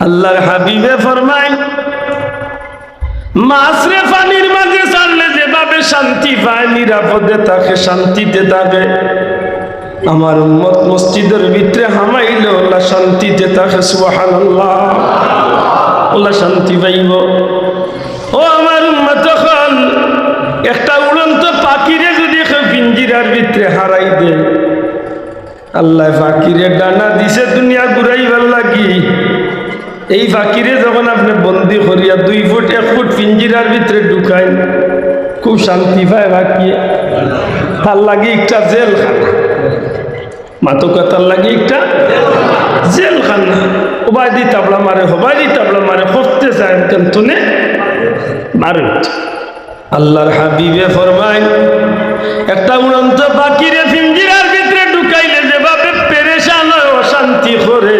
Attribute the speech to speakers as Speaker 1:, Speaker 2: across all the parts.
Speaker 1: আল্লাহর হাবিবে ফরমায় মাছরে পানির মাঝে ছাড়লে যেভাবে শান্তি পায়, নিরাপদে থাকে, শান্তিতে থাকে, আমার উম্মত মসজিদের ভিতরে হামাইলে ওলা শান্তিতে থাকে। সুবহানাল্লাহ, ওলা শান্তি পাইব। ও আমার উম্মত, তখন একটা উড়ন্ত পাখিরে যদি পিঞ্জিরার ভিতরে হারাই দে, আল্লাহ ফাকিরে ডানা দিছে দুনিয়া ঘুরাইবার লাগি। এই ফাকিরে যখন আপনি বন্দি করিয়া 2 ফুট 1 ফুট পিঞ্জিরার ভিতরে ঢুকাই, খুব শান্তি পায় ফাকিয়ে। তার লাগে একটা জেলখানা, মাতকা তার লাগে একটা জেলখানা। ওবাই দি তাবলা মারে, হবাই দি তাবলা মারে, করতে চায় কিন্তু নে মারে। আল্লাহর হাবিবে ফরমায় একটা উড়ন্ত পাখিরে পিঞ্জিরার ভিতরে ঢুকাইলে যেভাবে পেরেশান হয়, অশান্তি করে,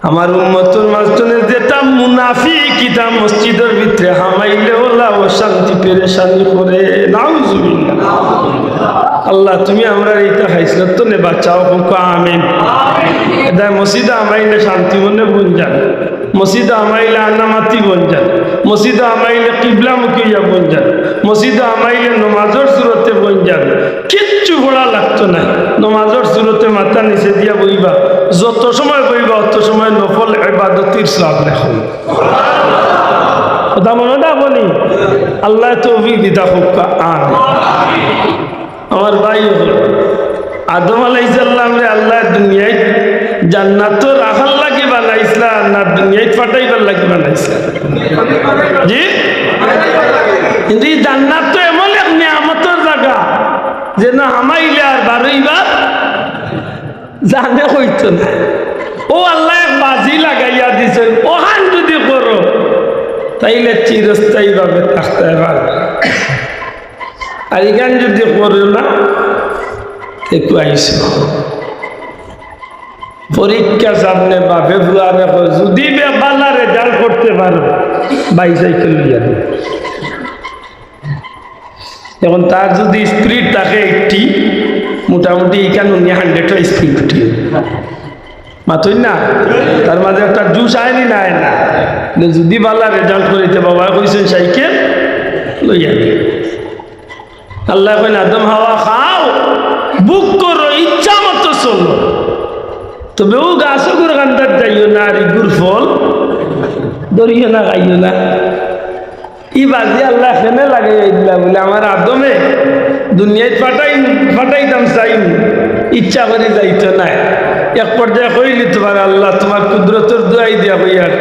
Speaker 1: আমার উম্মতের মাঝখানে যেটা মুনাফিক ইটা মসজিদের ভিতরে হামাইলে ওলা অশান্তি পেরেশানি করে। নাউজুবিল্লাহ। আল্লাহ তুমি আমরা এইটা খাইছিলাম তো নে বাঁচাও, আমিন। এটা মসজিদে আমাইলে শান্তি মনে বন যান, মসজিদে আমাইলে আন্নামাতি বন যান, মসজিদে আমাইলে কিবলামুখী বন যান, মসজিদে আমাইলে নমাজের সুরতে বন যান। কিচ্ছু পড়া লাগতো না, নমাজের সুরতে মাথা নিচে দিয়া বইবা, যত সময় বইবা অত সময় নফল ইবাদতের সওয়াব লেখো। কথা মনে রাখবনি। আল্লাহ তৌফিক দিতা হোক, আমিন। আমার ভাই আদম আলাইহিস সালাম রে আল্লাহ দুনিয়ায় জান্নাত রাখার লাগি বানাইছিলা না দুনিয়ায় ফাটাইবার লাগি বানাইছিলা? জি, কিন্তু জান্নাত তো এমন এক নিয়ামতের জায়গা যে না হামাইলে আর বারইবার জানে হইতো না। ও আল্লাহ এক বাজি লাগাইয়া দিছেন, ওখান যদি করো তাইলে চিরস্থায়ী ভাবে থাকতে পারবে, আর এখান যদি করো না একটু আইস পরীক্ষা সামনে বা ফেব্রুয়ারি, যদি বালা রেজাল্ট করতে পারো বাইসাইকেল লইয়া দেবে। এখন তার যদি স্পিড থাকে 80, মোটামুটি এখানে 100 স্পিড উঠি মাতুই না, তার মাঝে একটা জুস আয়নি না আয় না। যদি বালা রেজাল্ট করিতে বাবা কইছেন সাইকেল লইয়া দেবে। আল্লাহ কইন আদম হাওয়া খাও, বুক করো, ইচ্ছা মতো চলো, তবে ও গাছ গুর গান্ধার যাইও না, আর ইগুর ফল ধরিও না, খাইও না। ই বাজি আল্লাহ খেনে লাগে দিলা বলে আমার আদমে দুনিয়ায় ফাটাইতাম চাইম, ইচ্ছা করে যাইতো না। এক পর্যায়ে কইলি তোমার আল্লাহ তোমার কুদরতের দোয়াই দিয়া হইয়ার,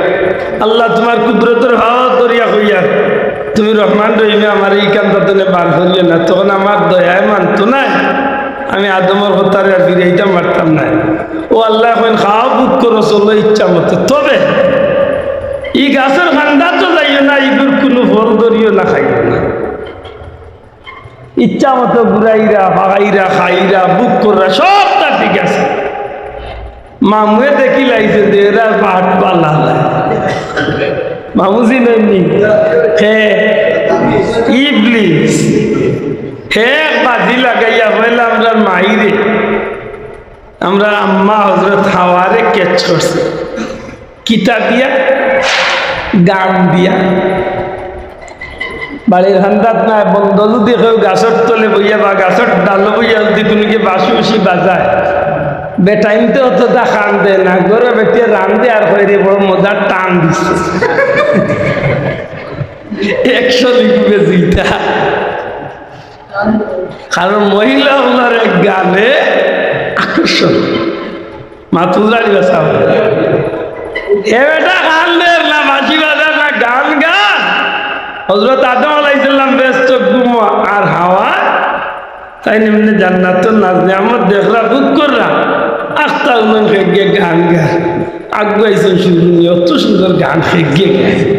Speaker 1: আল্লাহ তোমার কুদরতের হাওয়া করিয়া হইয়ার, তুমি রহমান রহিমে আমার এই কান্দাতনে বার করিও না। তখন আমার দয়ায় মানতো না, আমি আদমের হতারে আর ফিরাইতে পারতাম না। ও আল্লাহ এখন খাওয়া বুক করো, চলো ইচ্ছা মতো, তবে এই গাছের খান্দা তো যাইও না, ইগুর কোনো ফল ধরিও না, খাইও না, ইচ্ছা মতো ঘুরাইরা ভাগাইরা খাইরা বুক করা সবটা ঠিক আছে। মামুয়ে দেখি লাইছে যে এরা পাট পালা মামুজি নেননি হে ইবলিস, হে বাজি লাগাইয়া হইলে আমরা মাইরে, আমরা আম্মা হযরত হাওয়ারে ক্যাচ করছে কিতা দিয়া, গান দিয়া। বাড়ির হান্দাত না বন্ধ যদি কেউ গাছর তলে বইয়া বা গাছর ডাল বইয়া যদি কোনোকে বাসি উসি বাজায়, বেটাইমতে অতটা খান দেয় না, ঘরে বেটিয়ে রান দে আর হয়ে বড় মজার টান দিচ্ছে 100 লিখবে জিটা। কারণ মহিলা ওনার এক গানে আকর্ষণ মাতুজারি বাসা এ বেটা গান দে না, বাঁশি বাজার না, গান গান। হযরত আদম আলাইহিস সালাম ব্যস্ত ঘুমো আর হাওয়া তাই নিম্নে জান্নাতুল নাজ নিয়ামত দেখরা বুক কররা আস্তা উমান খেগে গান গা আগুয়াইছেন শুনি, অত সুন্দর গান খেগে গাইছে।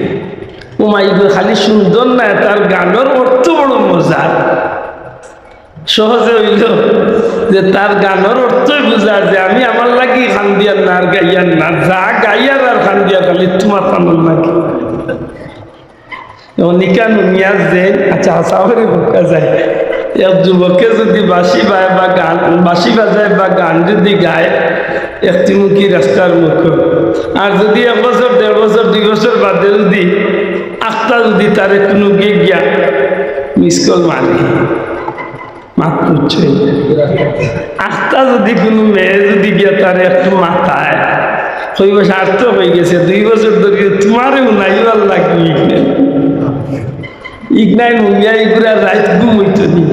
Speaker 1: ও মাইগো খালি সুন্দর না, তার গানের অর্থ বড় মজার। সহজে হইল যে তার গানের অর্থই বুঝা যে আমি আমার লাগি খান দিয়ার না আর গাইয়ার না, যা গাইয়ার আর খান দিয়া খালি তোমার তামল নাকি নিকান নিয়াজ দেন। আচ্ছা সাহরে বুকা যায় এক যুবকে যদি বাঁশি বায় বা গান বাঁশি বাজায় বা গান যদি গায় একটিমুখী রাস্তার মুখ, আর যদি 1 বছর 1.5 বছর 2 বছর বাদে যদি আখটা যদি তারে কোনো গিয়া মিস কল মানে মাত করছে, আখটা যদি কোনো মেয়ে যদি গিয়া তারে একটু মাথায় কইব স্বার্থ হয়ে গেছে 2 বছর ধরে তোমারে উনাইবার লাগবে ইগনাই নুনিয়া ইগুলা রাত ঘুমইতো নি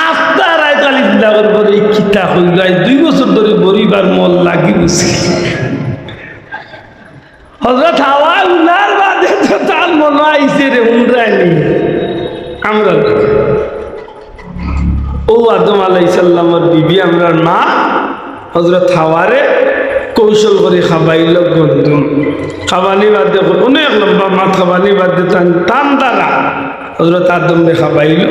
Speaker 1: আস্তা রাত আলি চিন্তা করবো এই কিতা হয়ে যায় 2 বছর ধরে গরিবার মল লাগি বসে হযরত হাওয়া উনার বাদে তো তার মনে আইছে রে উনরানি আমরা ও আদম আলাইহিস সালামের বিবি আমরার মা হযরত হাওয়ারে কৌশল করে খাবাইল গন্ধম খাবানি বাদে অনেক লম্বা মাছ খাবানি বাদে টান দ্বারা হযরত আদমরে খাবাইল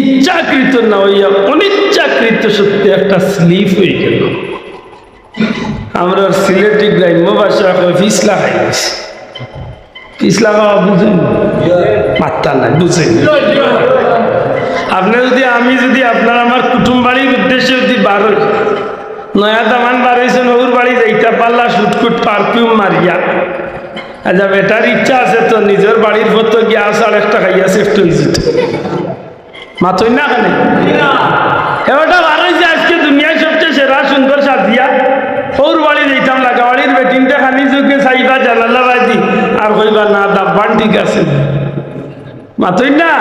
Speaker 1: ইচ্ছাকৃত না হইয়া অনিচ্ছাকৃত সত্যি একটা স্লিপ হয়ে গেল। আমরা সিলেটি গ্রাম্য ভাষা ফিসলা খাই গেছি, ফিসলা খাওয়া বুঝেন মাত্রা নাই বুঝেন। আপনি যদি আমি যদি আপনার আমার কুটুম বাড়ির উদ্দেশ্যে যদি বার নয়া দামান বাড়াইছেন ওর বাড়ি যাইতে পারলা সুটকুট পারফিউম মারিয়া আচ্ছা বেটার ইচ্ছা আছে তো নিজের বাড়ির পর গিয়া আসার একটা খাইয়া সেফট হয়েছে মাথই না কেন এবারটা বাড়াইছে আজকে দুনিয়ায় সবচেয়ে সেরা সুন্দর সাজিয়া ওর বাড়ি যাইতাম লাগা বাড়ির বেটিনটা খানি চোখে চাইবা জানালা বাজি আর কইবা না দাব্বান ঠিক আছে মাথই না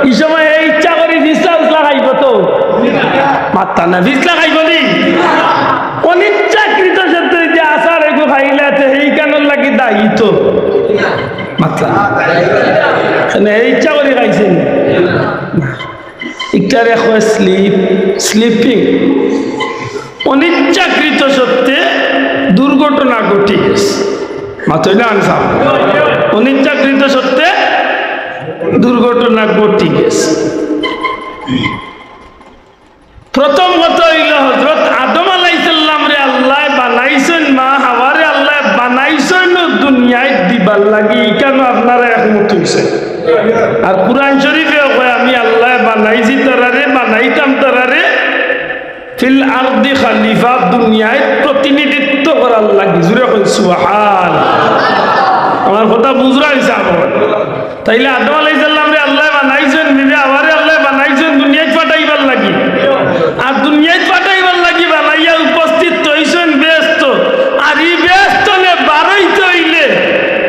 Speaker 1: এই সময় এই ইচ্ছা করি ফিসলা উসলা খাইব তো মাত্তা না ফিসলা খাইব নি অনিচ্ছাকৃত সত্য যে আসার এগো খাইলে এই কারণ লাগি দায়ী তো মাত্তা এই ইচ্ছা করে খাইছেন একটার এক স্লিপিং অনিচ্ছাকৃত সত্ত্বে দুর্ঘটনা ঘটে গেছে মাত্রই না আনসার অনিচ্ছাকৃত সত্ত্বে দুর্ঘটনা ঘটে গেছে। প্রথম কথা হইল হযরত আদম আলাইহিস সালাম রে আল্লাহ বানাইছেন মা হাওয়ারে আল্লাহ বানাইছেন দুনিয়ায় দিবার লাগি কেন আপনারা একমত হইছেন। আর কুরআন শরীফে কয় আমি আল্লাহ বানাইছি তারারে বানাইতাম তারারে ফিল আরদি খলিফা দুনিয়ায় প্রতিনিধিত্ব করার লাগি জুরে কই সুবহান। আমার কথা বুঝরা হইছে আমার তাইলে আদম আলাইহিস সালাম রে আল্লাহ বানাইছেন বিবে হাওয়ারে আল্লাহ বানাইছেন দুনিয়ায় পাঠাইবার লাগি আর দুনিয়ায় পাঠাইবার লাগি বানাইয়া উপস্থিত হইছেন ব্যস্ত আর এই ব্যস্ত নে বারইতে হইলে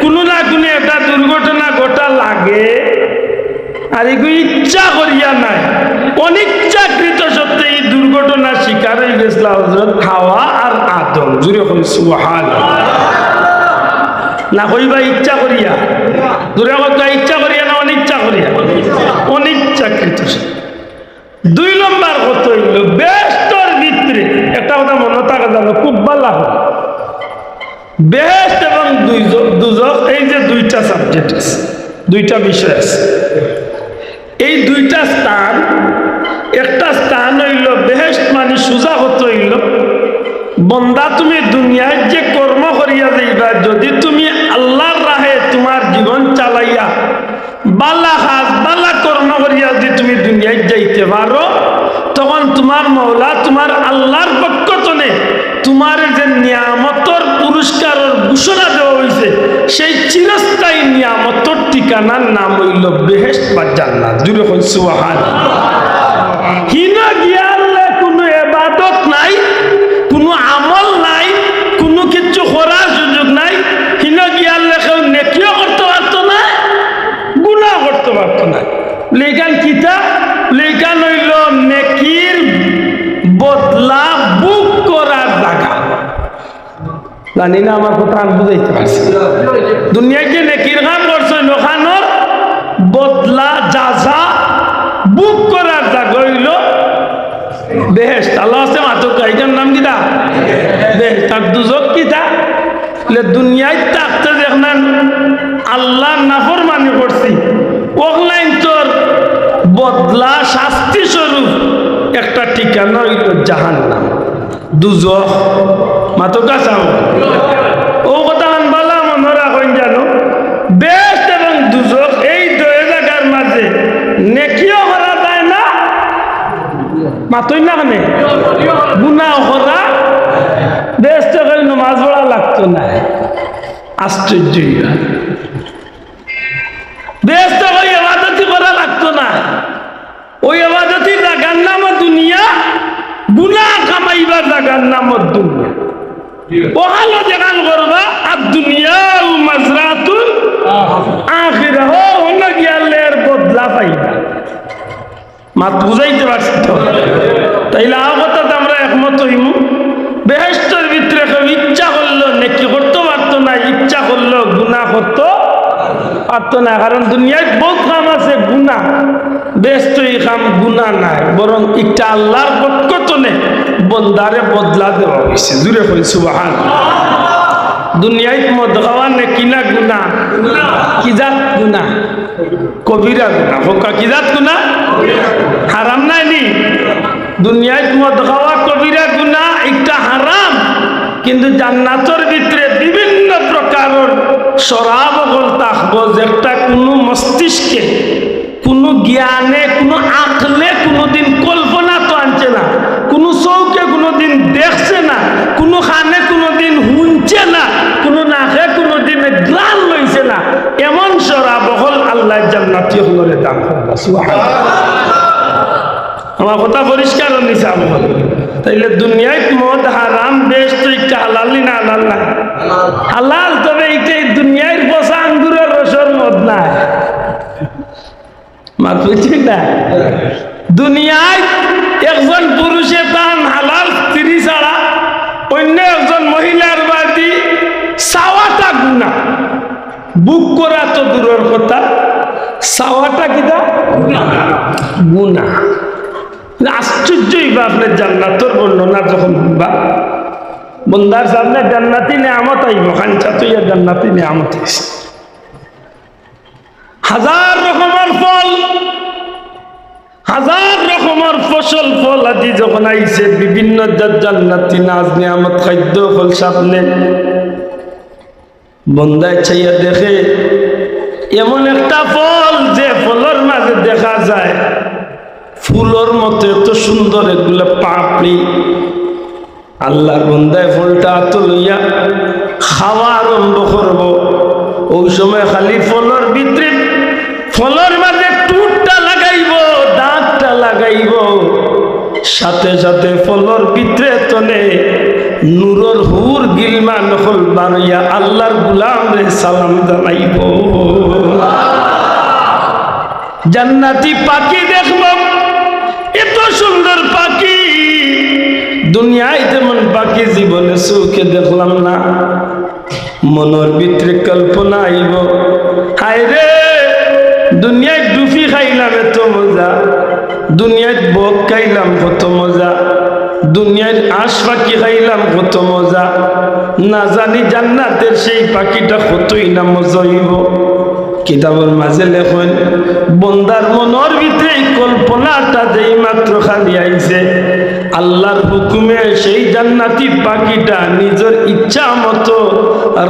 Speaker 1: কোনো না কোনো একটা দুর্ঘটনা ঘটা লাগে আর এগুলো ইচ্ছা করিয়া নাই অনিচ্ছাকৃত সত্ত্বে এই দুর্ঘটনার শিকার হয়ে গেছিল হযরত হাওয়া আর আদম জুরে কই সুবহানাল্লাহ না কইবা ইচ্ছা করিয়া জুরে কই ইচ্ছা করিয়া না অনিচ্ছা করিয়া অনিচ্ছাকৃত। 2 নম্বর কথা হইল বেহেশতের ভিতরে একটা কথা মনে থাকা জানো খুব ভালো বেহেশত এবং দুজক এই যে 2টা সাবজেক্ট আছে 2টা বিষয় আছে এই 2টা স্থান একটা স্থান হইল বেহেশত মানে সুজা হতে হইল বন্দা তুমি দুনিয়ায় যে কর্ম করিয়া যাইবা যদি তুমি আল্লাহর রাহে তোমার জীবন চালাইয়া বালা কাজ বালা কর্ম করিয়া যদি তুমি দুনিয়ায় যাইতে পারো তখন তোমার মওলা তোমার আল্লাহর পক্ষ থেকে তোমার যে নিয়ামতর পুরস্কারের ঘোষণা দেওয়া হয়েছে সেই চিরস্থায়ী নিয়ামতর ঠিকানার নাম হইল বেহেশত বা জান্নাত জুড়ে কই সুবহানাল্লাহ। হিনা গিয়ালে কোনো ইবাদত নাই কোনো আমল নাই কোনো কিছু করার সুযোগ নাই হিনা গিয়ালে কেউ নেকিও করতে পারতো না গুনাহ করতে পারতো না লেখান কিতাব লেখান হইল নেকির বদলা বুক করার জায়গা জানি না আমার কথা আমি বুঝাইতে পারছি দুনিয়ায় যে নেকির কাম করছে ওখানোর বদলা যাজা বুক করার জায়গা হইল বেহেশত। আল্লাহ আছে মাত্র এইটার নাম কিতা বেহেশত। আর দুজক কিতা দুনিয়ায় থাকতে দেখলেন আল্লাহ নাফরমানি করছি ওগলাইন তোর বদলা শাস্তি স্বরূপ একটা ঠিকানা হইল জাহান্নাম দুজক মাত্র কাছে ও কথা বালা মনে রাখেন জানো বেহেশত এবং দুজক এই 2 জায়গার মাঝে মাতই না কেন গুনাহ করা বেহেশতে গেলে নামাজ পড়া লাগতো না আশ্চর্য বেহেশতে গেলে ইবাদতি করা লাগতো না ওই ইবাদতি জায়গার নাম দুনিয়া গুনাহ কামাইবার জায়গার নাম দুনিয়া ওহালো যেখান করবা আর দুনিয়া মাজরাতুল আখিরাহ হন গিয়ালের বদলা পাইবা মাত বুঝাইতে পারছি তো তাইলে আগত আমরা একমত হইমু বেহেশতের ভিতরে কেউ ইচ্ছা করলো নেকি করতে পারতো না ইচ্ছা করলো গুনাহ করতে পারতো না কারণ দুনিয়ায় বহুত কাম আছে গুনাহ বেহেশত এই কাম গুনাহ নাই বরং একটা আল্লাহর পক্ষ থেকে বন্দারে বদলা দেওয়া হয়েছে জুড়ে কই সুবহানাল্লাহ দুনিয়ায় মদ খাওয়া নেকি না গুনাহ কি জাত গুনাহ কবিরা গুনাহ হোকা কি জাত গুনাহ হারাম নাই নি দুনিয়ায় মদ খাওয়া কবিরা গুনাহ একটা হারাম কিন্তু জান্নাতের ভিতরে বিভিন্ন প্রকারের শরাব হল থাকবো যেটা কোনো মস্তিষ্কে কোনো জ্ঞানে কোনো আকলে কোনোদিন কল্পনা তো আনছে না কোনো চৌকে কোনোদিন দেখছে না কোনো খানে কোনোদিন শুনছে না কোনো নাকে কোনোদিন গ্লান লইছে না এমন শরাব হল আল্লাহ জান্নাতি হলরে দান করবে সুবহানাল্লাহ আমার কথা পরিষ্কার নিছে আমল তাইলে দুনিয়ায় মদ হারাম বেশ তো একটা হালালি না হালাল না হালাল তবে এইটাই দুনিয়ার বসা আঙ্গুরের রসর মদ না মাত্র ঠিক না দুনিয়ায় একজন পুরুষে তান হালাল স্ত্রী ছাড়া অন্য একজন মহিলার বাদী সাওয়াটা গুনাহ বুক করা তো দূরের কথা সাওয়াটা কিটা গুনাহ আশ্চর্যই বা আপনার জান্নাতের বর্ণনা যখন বা বন্দার সামনে জান্নাতি নেয়ামত আইব খানচা তুই জান্নাতি নেয়ামত হয়েছে হাজার রকমের ফল হাজার রকমের ফসল ফল আদি যখন আইছে বিভিন্ন জান্নাতি নাজ নিয়ামত খাদ্য ফল সামনে বন্দায় চাইয়া দেখে এমন একটা ফল যে ফলের মাঝে দেখা যায় ফুলের মতো এত সুন্দর এগুলো পাপড়ি আল্লাহর বন্দায় ফলটা তো লইয়া খাওয়া আরম্ভ করব ওই সময় খালি ফলের ভিতরে ফলের মাঝে টুটটা লাগাইব দাঁতটা লাগাইব সাথে সাথে ফলের ভিতরে তনে নূরের হুর গিলমান হল বারইয়া আল্লাহর গুলাম রে সালাম জানাইব জান্নাতি পাখি দেখব এত সুন্দর পাখি দুনিয়ায় তেমন পাখি জীবনে চোখে দেখলাম না মনের ভিতরে কল্পনা আইব হায় রে দুনিয়ায় ডুফি খাইলাম এত মজা দুনিয়ায় বক খাইলাম কত মজা দুনিয়ার আশ পাখি খাইলাম কত মজা না জানি জান্নাতের সেই পাখিটা কতই না মজা হইব কিতাবের মাঝে লেখেন বন্দার মনের ভিতরে কল্পনাটা যেই মাত্র খালি আইছে আল্লাহর হুকুমে সেই জান্নাতি পাখিটা নিজের ইচ্ছা মতো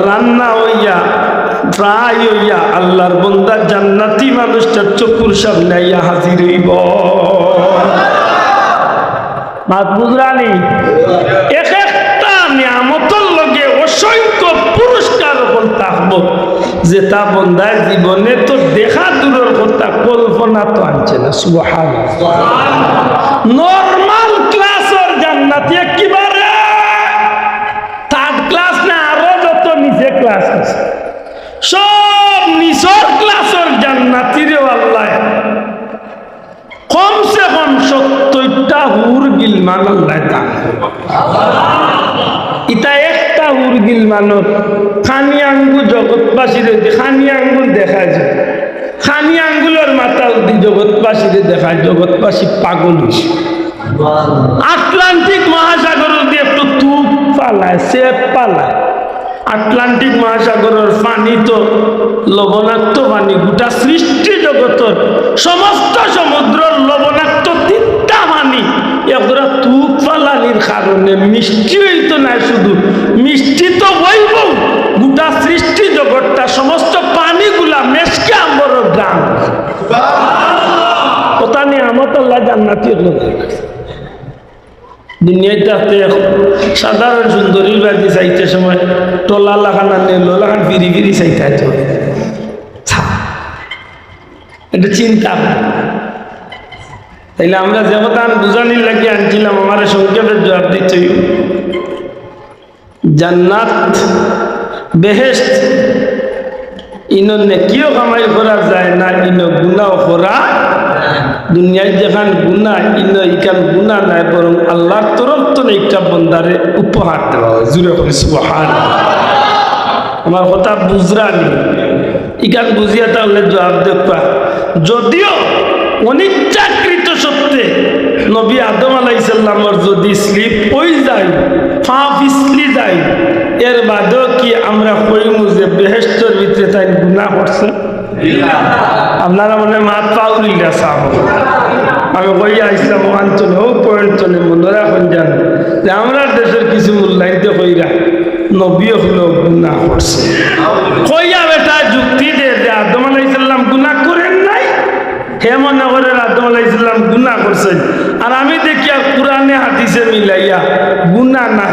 Speaker 1: রান্না হইয়া ফ্রাই হইয়া আল্লাহর বন্দার জান্নাতি মানুষটার চকুর সামনে আইয়া হাজির হইব মাত বুঝরানি এক একটা নিয়ামতের লগে অসংখ্য পুরস্কার হল থাকবো যেটা বন্দার জীবনে তো দেখা দূরের কথা কল্পনা তো আনছে না সুবহানাল্লাহ নরমাল ক্লাসের জান্নাতি একেবারে থার্ড ক্লাস না আরো যত নিচে ক্লাস আছে সব নিচের ক্লাসের জান্নাতিরে আল্লাহ কমসে কম 70টা হুর গিলমান আল্লাহ দান ইটা একটা হুর গিলমানত খানি আঙ্গুল জগৎবাসীর খানি আঙ্গুল দেখা যায় খানি আঙ্গুলের মাথা উদ্দি জগৎবাসীরে দেখায় জগৎবাসী পাগল হয়েছে আটলান্টিক মহাসাগর দিয়ে একটু তুপ পালায় সেপ পালায় আটলান্টিক মহাসাগরের পানি তো লবণাক্ত পানি গোটা সৃষ্টি জগতের সমস্ত সমুদ্রের লবণাক্ত তিনটা পানি একরা তুপ পালানির কারণে মিষ্টি হইতো না শুধু মিষ্টি তো হইব গোটা সৃষ্টি জগৎটা সমস্ত পানিগুলা মেশকে আম্বরের গ্রাম কথা নিয়ে আমত আল্লাহ জান্নাতি দুনিয়ায় থাকতে সাধারণ সুন্দরীর বাড়ি চাইতে সময় টলা লাগান আর নেলো লাগান ফিরি ফিরি চাইতে হতো। এটা চিন্তা। তাইলে আমরা যে কথা বুঝানির লাগিয়ে আনছিলাম, আমার সংক্ষেপের জবাব দিতে জান্নাত বেহেশত ইনো নেকিও কামাই করা যায় না, ইনো গুনাও করা। দুনিয়ায় যেখান গুনাহ ইনো ইকান গুনাহ নাই, বরং আল্লাহর তরফ তো একটা বন্দারে উপহার দেওয়া হয়। জুড়ে করে সুবহানাল্লাহ। আমার কথা বুঝরানি ইকান বুঝিয়া তাহলে জবাব দেখবা। যদিও অনিচ্ছাকৃত সত্ত্বে নবী আদম আলাইহিস সালামের যদি স্লিপ হয়ে যায়, পা পিছলি যায়, এর বাদেও কি আমরা কইমু যে বেহেশতের ভিতরে তাই গুনাহ করছে? আপনারা মনে মাত পাউরিলা সাহ আমি কইয়া ইসলাম আঞ্চলে হোক পয়েন্টনে মনে রাখুন জান যে আমরা দেশের কিছু মূল্যায়িত কইরা নবীও হলো গুনাহ করছে। কইয়া বেটা যুক্তি দে যে আদম আলাইহিস সালাম গুনাহ করেন নাই, হে মনে করে আদম আলাইহিস সালাম গুনাহ করছেন। আর আমি দেখি আর কোরআনে হাদিসে মিলাইয়া গুনাহ না,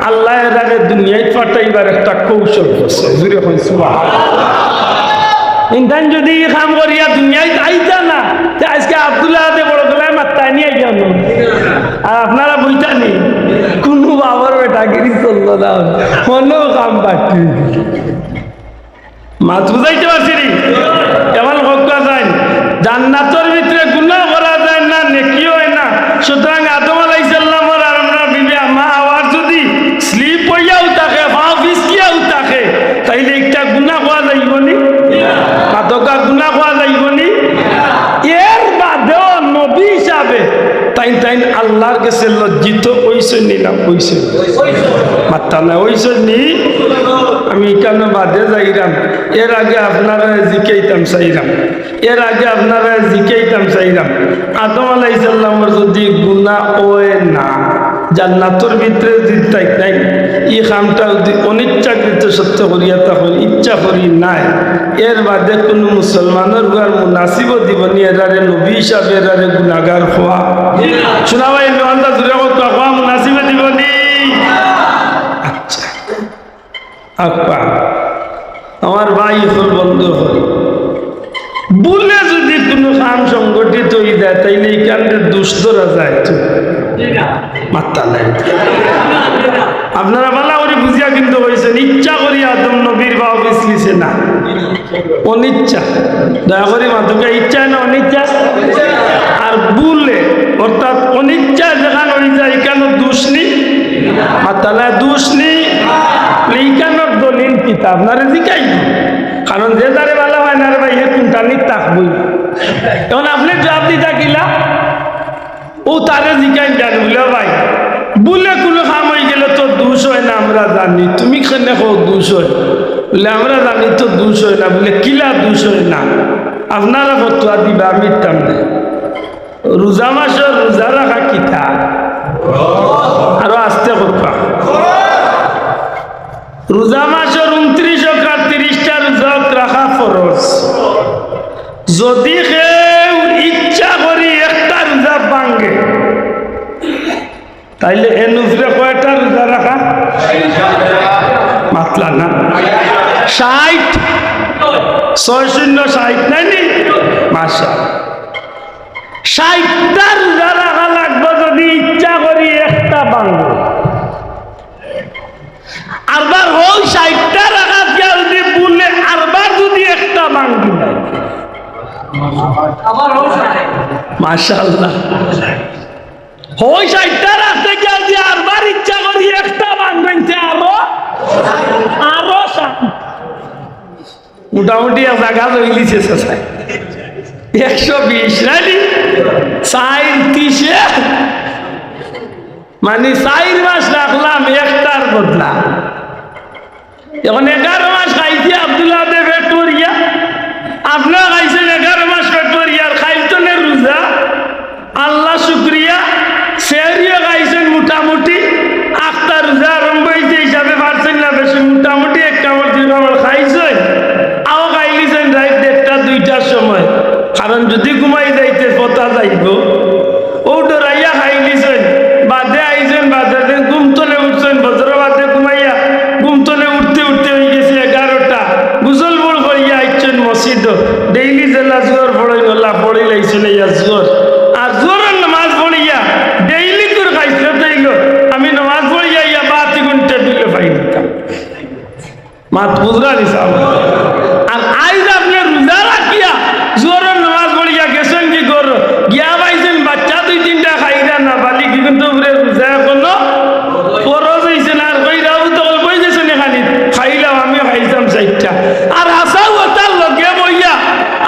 Speaker 1: আল্লাহ এর আগে দুনিয়ায় পাঠাইবার একটা কৌশল করছে। জুড়ে কই সুবহানাল্লাহ। ইনতান যদি কাম করিয়া দুনিয়ায় আইতা না, আজকে আব্দুল্লাহ বড় গলায় মাত্তায় নিয়ে গেল। আর আপনারা বুঝতানি কোনো বাবার বেটাগিরি চললো না, কোনো কাম বাকি মাছ বুঝাইতে পারছি নি। এমন হকা যায় জান্নাতের ভিতরে গুনাহ করা যায় না, নেকিও হয় না। সুতরাং আদম আলাইহিস সালামের আর আমরা বিবি মা আওয়ার যদি স্লিপ হইয়াও থাকে, পা পিছলিয়াও থাকে, তাইলে একটা গুনাহ করা যাইব নি? কাতকা গুনাহ করা যাইব নি? এর বাদেও নবী হিসাবে তাই তাই আল্লাহর কাছে লজ্জিত হইছে নি না হইছে? মাত্তা না হইছে নি? আমি কেন বাদে যাইরাম, এর আগে আপনারা জিকাইতাম চাইরাম, এর আগে আপনারা জিকাইতাম চাইরাম আদম আলাইহিস সালামের যদি গুনাহ হয় না, জান্নাতের ভিতরে দিতাই নাই, এই কামটা যদি অনিচ্ছাকৃত সত্য করিয়া তখন ইচ্ছা করি নাই, এর বাদে কোনো মুসলমানের গুয়ার মুনাসিব দিবনি এরারে নবী হিসাবে এরারে গুনাহগার হওয়া। শোনা ভাই আন্দাজ জুড়ে হওয়া মুনাসিবে দিবনি। আচ্ছা আপা আমার ভাই হল বন্ধু হল বলে যদি কোনো কাম সংগঠিত হয়ে যায়, তাইলে এইখানে দুষ্টরা যায় তো মাত্তা নাই। আপনারা ভালো করে বুঝিয়া কিন্তু হয়েছেন, ইচ্ছা করি আদম নবীর বা পিছলিছে না, অনিচ্ছা। দয়া করি মাতুকে ইচ্ছা না অনিচ্ছা? আর বুলে অর্থাৎ অনিচ্ছা যেখানে হয়ে যায়, এখানে দোষ নেই, মাত্তালা দোষ নেই। এইখানের দলিল কিতাব আপনারা জিকাই, কারণ যে তারে ভালো হয় না রে ভাই, এ কোনটা নিত থাকবই। এখন আপনি জবাব দিতা কিলা ও তারে জিকাই জানি বলে ভাই বলে কোনো কাম হয়ে গেলে তো দোষ হয় না, আমরা জানি। তুমি কেন কো দোষ হয়? বলে আমরা জানি তো দোষ হয় না। বলে কিলা দোষ হয় না? আপনারা ফতোয়া দিবা, আমি তাম না। রোজা মাসের রোজা রাখা কিতা আরো আসতে করবা। রোজা মাসের 29 আর 30টা রোজা রাখা ফরজ। যদি কেউ ইচ্ছা করি একটা রোজা ভাঙ্গে, তাইলে এ নুজরে কয়টা রোজা রাখা? মাতলা না 60 660 নাইনি মাসা 60টা রোজা রাখা লাগবে যদি ইচ্ছা করি একটা ভাঙ্গে। আরবার হোক 60টা রাখা যদি বললে আরবার যদি একটা ভাঙ্গি নাই মাশাআল্লাহ হই 60টা রাখতে গিয়ে আরবার ইচ্ছা করি একটা ভাঙ্গতে আরো মোটামুটি জায়গা লইলিছে 120 নাইনি 34 মানে 4 মাস রাখলাম একটার বদলা। এখন 11 মাস খাইছি আব্দুল্লাহ দে ফেক্টোরিয়া, আপনার খাইছেন 11 মাস ফেক্টোরিয়ার খাইতনের রোজা, আল্লাহ শুক্রিয়া। সেরিয়া খাইছেন মোটামুটি 8টা রোজা আরম্ভ হয়েছে হিসাবে পারছেন না বেশি, মোটামুটি 1 কামড় 2 কামড় খাইছেন। আও খাইলিছেন রাত 1টা 2টার সময়, কারণ যদি ঘুমাই যাইতে পতা যাইব ও ডরাইয়া খাইলিছেন। বাদে আইছেন মাত বুঝরা নিসাব আর আইজ আপনি রোজা রাখিয়া জোরের নামাজ পড়িয়া গেছেন কি কর গিয়া পাইছেন বাচ্চা দুই তিনটা খাইরা না বালি কি কিন্তু উপরে রোজা এখনো ফরজ হইছে না আর কইরাও তো কই গেছেন এখানে খাইলাম আমিও খাইতাম চাইটা আর আসাও তার লগে বইয়া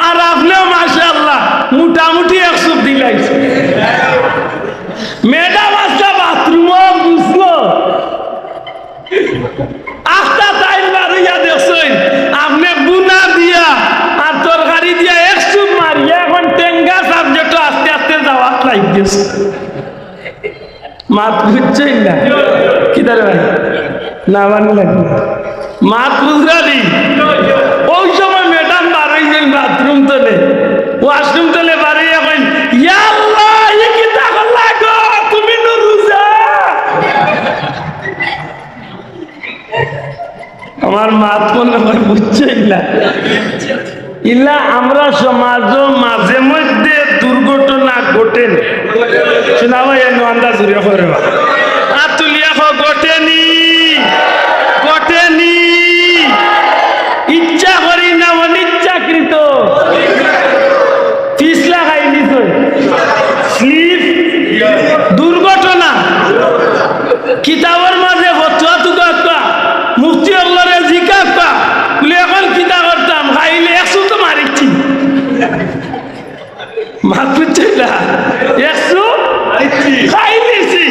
Speaker 1: আর আপনিও মাশাআল্লাহ মোটামুটি 100 দিলাইছে ম্যাডাম আসটা বাথরুমও বুঝলো আস্তা টাইম মারিয়া দেখছেন আপনি বুনা দিয়া আর তরকারি দিয়া 100 মারিয়া এখন টেঙ্গা সাবজেক্ট আস্তে আস্তে যাওয়া লাগতেছে মাত বুঝছেন না কি দাঁড়ে ভাই না মানে লাগবে মাত বুঝরালি ওই সময় ম্যাডাম বাড়াইছেন বাথরুম তোলে ওয়াশরুম তোলে বাড়াই এখন ইয়া আল্লাহ এ কি তাকল লাগো তুমি নুরুজা আমার মাত মনে হয় বুঝছেন না ইলা আমরা সমাজ মাঝে মধ্যে দুর্ঘটনা ঘটেন শোনা ভাই আন্দাজ জুড়ে করে আতুলিয়া ঘটেনি ঘটেনি ইচ্ছা করি না অনিচ্ছাকৃত পিছলা খাইনি তো স্লিপ দুর্ঘটনা কিতাবের মাঝে ফতোয়া তুকা মুফতি আল্লাহরে জিজ্ঞাসা বলে এখন কিতা করতাম খাইলে 100 তো মারিছি মারছে না 100 খাইলেছি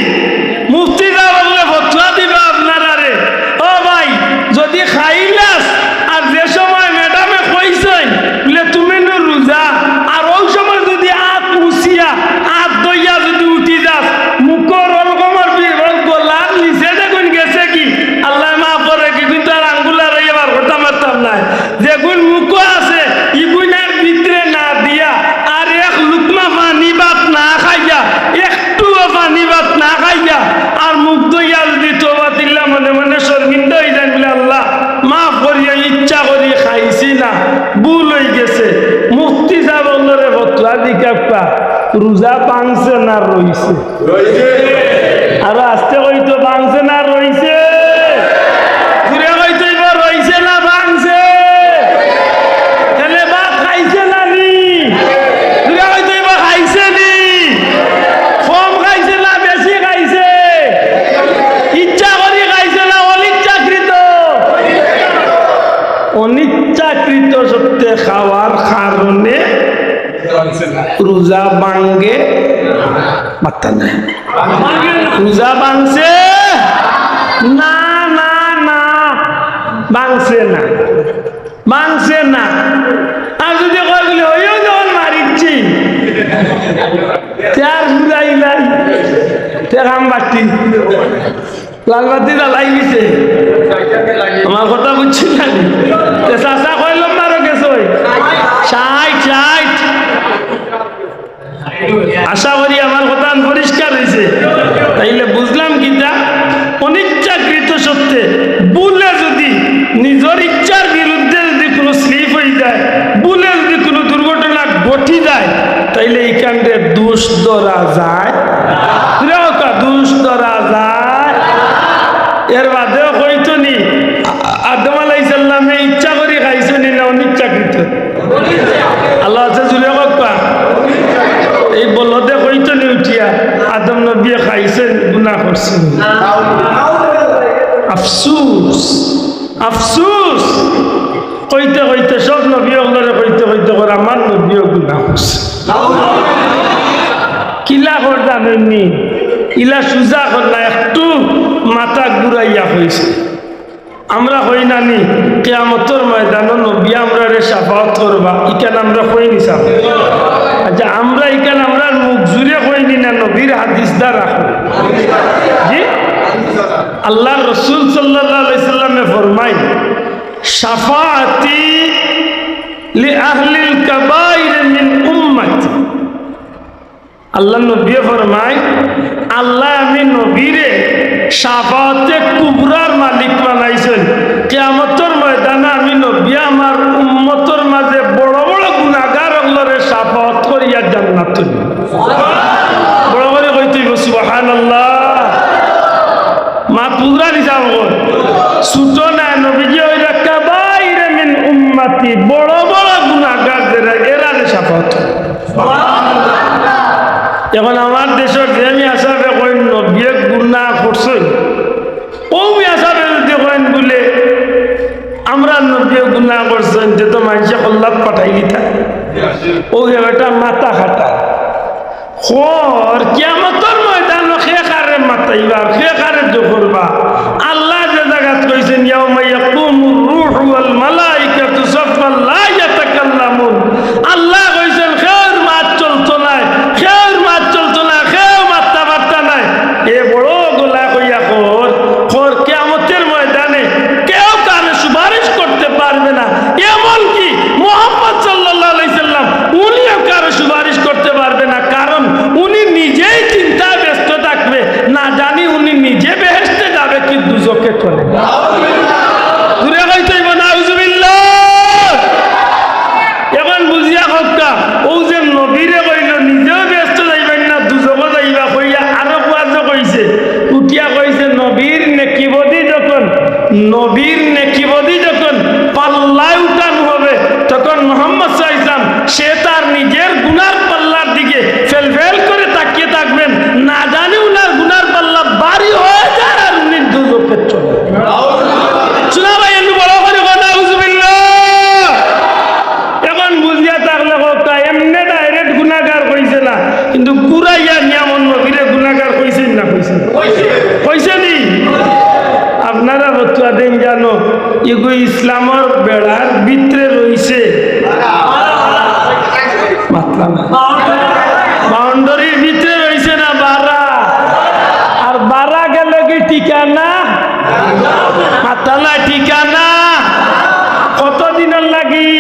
Speaker 1: মুফতি বলে ফতোয়া দিবা আপনারা রে ও ভাই যদি খাইলাস আর যে সময় ম্যাডামে কইছেন বলে তুমি নো রোজা আর ওই সময় যদি হাত মুছিয়া হাত দইয়া যদি উঠি যাস মুখর রকমের গোলার নিচে দেখুন গেছে কি আল্লাহ মাফ করে কি কিন্তু আর আঙ্গুলার এবার হতা মারতাম না যেগুন মুখ আছে ইগুনের ভিতরে না দিয়া আর এক লুকমা পানি ভাত না খাইয়া একটুও পানি ভাত না খাইয়া আর মুখ দইয়া যদি তোবা দিল্লা মনে মনে শর্মিন্দা হয়ে যান বলে আল্লাহ মাফ করিয়া ইচ্ছা করি খাইছি না ভুল হয়ে গেছে মুফতি সাহেব অন্যরে ফতোয়া দিকা রোজা ভাঙছে না রইছে আর আস্তে হইতো ভাঙছে না রইছে ঘুরে হইতো এবার রইছে না ভাঙছে তাহলে ভাত খাইছে না নি ঘুরে হইতো এবার খাইছে নি কম খাইছে না বেশি খাইছে ইচ্ছা করি খাইছে না অনিচ্ছাকৃত অনিচ্ছাকৃত সত্যি খাওয়ার কারণে রোজা ভাঙ্গে বার্তা নাই রোজা ভাঙছে না না না ভাঙছে না ভাঙছে না আর যদি কইলে হইও যখন মারিচ্ছি তার বুঝাই নাই তেরাম বাতি লাল বাতি জ্বালাই গেছে আমার কথা বুঝছি না চাষা কইলাম মারো গেছে 60 আশা করি আমার কথা পরিষ্কার হয়েছে তাইলে বুঝলাম কিটা অনিচ্ছাকৃত সত্ত্বে ভুলে যদি নিজের ইচ্ছার বিরুদ্ধে যদি কোনো স্লিপ হয়ে যায় ভুলে যদি কোনো দুর্ঘটনা ঘটি যায় তাইলে এইখানে দোষ ধরা যায় দোষ ধরা যায় এর বাদেও হইতো নি আদম আলাইহিস সালামে ইচ্ছা করে খাইছে নি না অনিচ্ছাকৃত আল্লাহ জুড়ে কপা এই বলদে হইতো নি উঠিয়া আদম নবী খাইছেন গুনাহ করছেন আফসোস আফসোস কইতে কইতে সব নবী ওগুলোরে কইতে কইতে করে আমার নবীও গুনাহ করছে কিলা করদানি ইলা সুজা করলা একটু মাথা ঘুরাইয়া হয়েছে আমরা হই নানি কিয়ামতের ময়দানে নবী আমরা রে শাফাআত করবা ইকান আমরা হই নি সাব আচ্ছা আমরা ইকান আমরা মুখ জুড়ে হই নি না নবীর হাদিস দ্বারা জি আল্লাহর রাসূল সাল্লাল্লাহু আলাইহি সাল্লামে ফরমায় শাফাআতি লি আহলিল কাবাইর মিন উম্মতি আল্লাহ নবী ফরমায় আল্লাহ আমি নবীরে শাফাআতে কুবরার মালিক বানাইছেন কিয়ামতের ময়দানে আমি নবী আমার উম্মতের মাঝে বড় বড় গুনাহগার আল্লাহরে শাফাআত করিয়া জান্নাত তুলি বড় করে কইতে সুবহানাল্লাহ মা পুরা নিজাম ছোট না নবীজি ওই একটা আমরা নবী গুনাহ করছেন যে তো মানুষে কল্লাত পাঠাই দিতা ও একটা মাথা খাটা খর কিয়ামতের ময়দান খে কারে মাতাইবা খে কারে করবা আল্লাহ যে জায়গাত কইছেন ইয়াউমা ইয়াকুমুর রূহু ওয়াল মালাইকাতু সাফফান লা ইয়াতাকাল্লামুন আল্লাহ কইছেন খের মাত চলতো না খের মাত চলতো না খেও মাত্তা বার্তা নাই এ বড় গলা কইয়া খর খর কিয়ামতের ময়দানে কেউ কারে সুপারিশ করতে পারবে না এমন কি মুহাম্মদ সাল্লাল্লাহু আলাইহি সাল্লাম উনিও কারে সুপারিশ করতে পারবে না কারণ উনি নিজেই চিন্তা ব্যস্ত থাকবে না জানি উনি নিজে বেহেশতে যাবে কি দুজকে চলে দূরে হইতেইব নাউজুবিল্লাহ এখন বুঝিয়া হত্যা ও যে নবীরে কইল নিজেও ব্যস্ত যাইবেন না দুজকে যাইবা কইয়া আরো কোয়াজ কইছে উঠিয়া কইছে নবীর নেকিবদি যখন পাল্লায় উঠানো হবে তখন মুহাম্মদ সাল্লাল্লাহু আলাইহি ওয়াসাল্লাম সে তার নিজের গুনার পাল্লার দিকে ফেল করে তাকিয়ে থাকবেন না জানি উনার গুনার পাল্লা ভারী হয়ে যায় আর উনি দুজকে চলে শোনা ভাই এমনি বড় করে নাউজুবিল্লাহ এখন বুঝিয়া থাকলে কথা এমনি ডাইরেক্ট গুনাহগার কইছে না কিন্তু কুরাইয়া নিয়ামন নবীরে গুনাহগার কইছেন না কইছে নি আপনারা বতুয়া দেন জানো এগো ইসলামের বেড়ার ভিতরে রইছে বাউন্ডারির ভিতরে রইছে না বারা আর বারা গেলে কি ঠিকানা মাতালা ঠিকানা কতদিনের লাগি